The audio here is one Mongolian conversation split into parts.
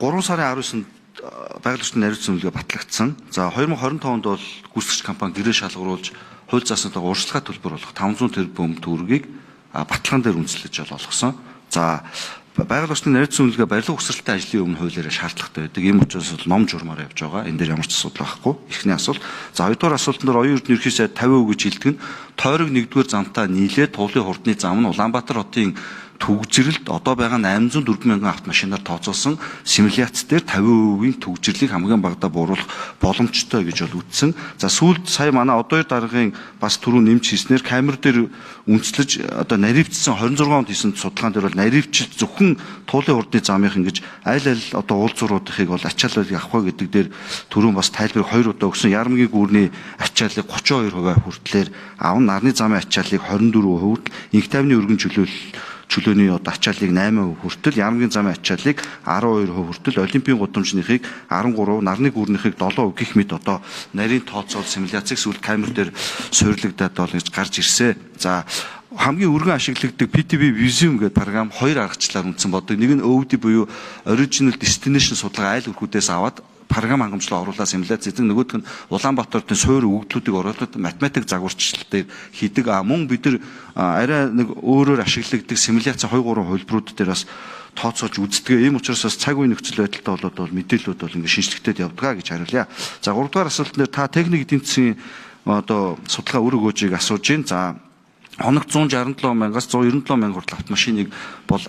3 сарын 19-нд байгаль орчны найруулсан зөвлөгөө батлагдсан. За 2025 онд бол гүйцэтгэгч компани гэрээ шалгаруулж хууль заасныхаа урьдчилгаа төлбөр болох 500 тэрбум төгрөгийг баталгаан дээр үндэслэж олгосон. За байгаль орчны найруулсан зөвлөгөө барилга угсралтай ажлын өмнө хуулиараа шаардлагатай байдаг. Ийм учраас ном журмаар явж байгаа. Энэ дээр ямар ч асуудал байхгүй. Эхний асуулт. За хоёрдугаар асуултанд оюун эрдэнэ ерхий сайд 50% гэж хэлдэг нь тойрог 1-р замтаа нийлээд туулын хурдны зам нь Улаанбаатар хотын төгжрэлд одоо байгаа 804 мянган автомашинаар тооцоолсон симуляц дээр 50%-ийн төгжрлийг хамгийн багадаа бууруулах боломжтой гэж бол үздсэн. За сүүлд сая манай одоо даргын бас түрүү нэмж хийснээр камер дээр үндэслэж одоо наривчсан 26 онд хийсэн судалгаан дээр бол наривчилт зөвхөн туулын хурдны замынх ингэж аль одоо уулзууруудыг бол ачааллыг авах гэдэг дээр түрүүн бас тайлбарыг 2 удаа өгсөн. Ярамгийн гүүрний ачааллыг 32% хүртлээр авна, нарны замын ачааллыг 24%, инх тайвны өргөн чөлөөний ачааллыг 8% хүртэл, яамгийн замын ачааллыг 12% хүртэл, олимпийн гудамжныхыг 13%, нарны гүүрнийхийг 7% гэх мэт одоо нарийн тооцоол симуляцийг сүүл камер дээр суйрлагдаад бол гэж гарч ирсэн. За хамгийн өргөн ашиглагддаг PTV Visium гэдэг програм 2 аргачлалаар үндсэн бодог. Нэг нь OD буюу Original Destination судалгаа айл өрхүүдээс аваад програм хангамжлал оруулаад симуляц эзэн, нөгөөх нь Улаанбаатарын суурь өгөгдлүүдийг оруулаад математик загварчлалтыг хийдэг. Мөн бид нар арай нэг өөрөөр ашиглагддаг симуляцийн 2-3 хувилбарууд дээр бас тооцоолж үздэг. Ийм учраас бас цаг үеийн нөхцөл байдалтай болоод бол мэдээлэлүүд бол ингэ шинжлэхтэй явдгаа гэж хариулъя. За 3 дугаар асуулт дээр та техник эдийн засгийн одоо судалгаа үр өгөөжийг асууж байна. За хоногт 167 мянгаас 197 мянга хүртэл автомашиныг бол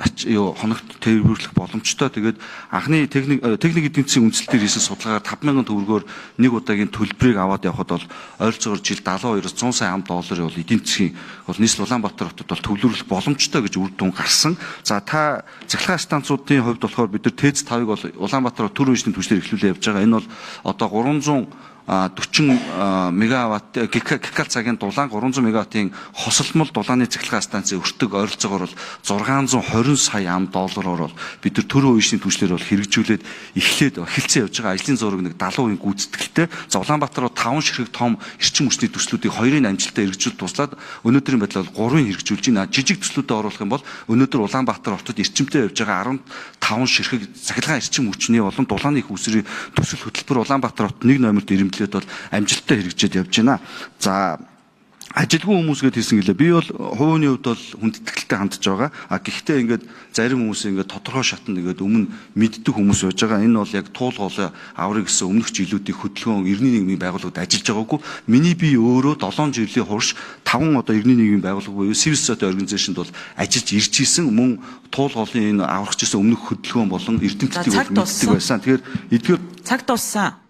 хоногт тээвэрлэх боломжтой. Тэгээд анхны техник эдийн засгийн үндэслэлээр хийсэн судалгаагаар 5,000 төгрөгөөр нэг удаагийн төлбөрийг аваад явхад бол ойролцоогоор жил 72-100 сая ам долларын бол эдийн засгийн бол нийслэл Улаанбаатар хотод бол төвлөрөх боломжтой гэж үр дүн гарсан. За та цахилгаан станцуудын хувьд болохоор бид нар ТЭЦ 5-ыг бол Улаанбаатар төр үеийн түвшээр эхлүүлээ явж байгаа. Энэ бол одоо 340 мегаватт гигакал цагийн дулаан 300 мегаваттын хосолмол дулааны цахилгаан станцын өртөг ойролцоогоор бол 620 сая ам доллараар бол бид нар төр үеийн түвшлэр бол хэрэгжүүлээд эхэлсэн явж байгаа ажлын зураг нэг 70% гүйцэтгэлтэй. За Улаанбаатар 5 ширхэг том эрчим хүчний төслүүдийг 2-ын амжилттай хэрэгжүүлж туслаад өнөөдрийн байдлаар 3-ыг хэрэгжүүлж байна. Жижиг төслүүдэд оруулах юм бол өнөөдөр Улаанбаатар хотод эрчимтэй явж байгаа 15 ширхэг цахилгаан эрчим хүчний болон дулааны их үсрийн төсөл хөтөлбөр Улаанбаатар хот 1 номерт ирэмблээд бол амжилттай хэрэгжиж явж байна. За ажилгүй хүмүүс гэдээ хэлсэн гэлээ. Би бол хувийн хувьд бол хүндэтгэлтэй хандж байгаа. Гэхдээ ингээд зарим хүмүүс ингээд тодорхой шатнд ингээд өмнө мэддэг хүмүүс байж байгаа. Энэ бол яг туул голын аврыг гэсэн өмнөх жилүүдийн хөдөлгөөн эртний нийгмийн байгууллагад ажиллаж байгаагүй. Миний би өөрөө 7 жилийн хурш 5 одоо эртний нийгмийн байгууллага буюу civil society organization-д бол ажиллаж ирж исэн. Мөн туул голын энэ аврагчсан өмнөх хөдөлгөөн болон эрдэмтдийг бол мэддэг байсан. Тэгэхээр эдгээр цаг дууссан.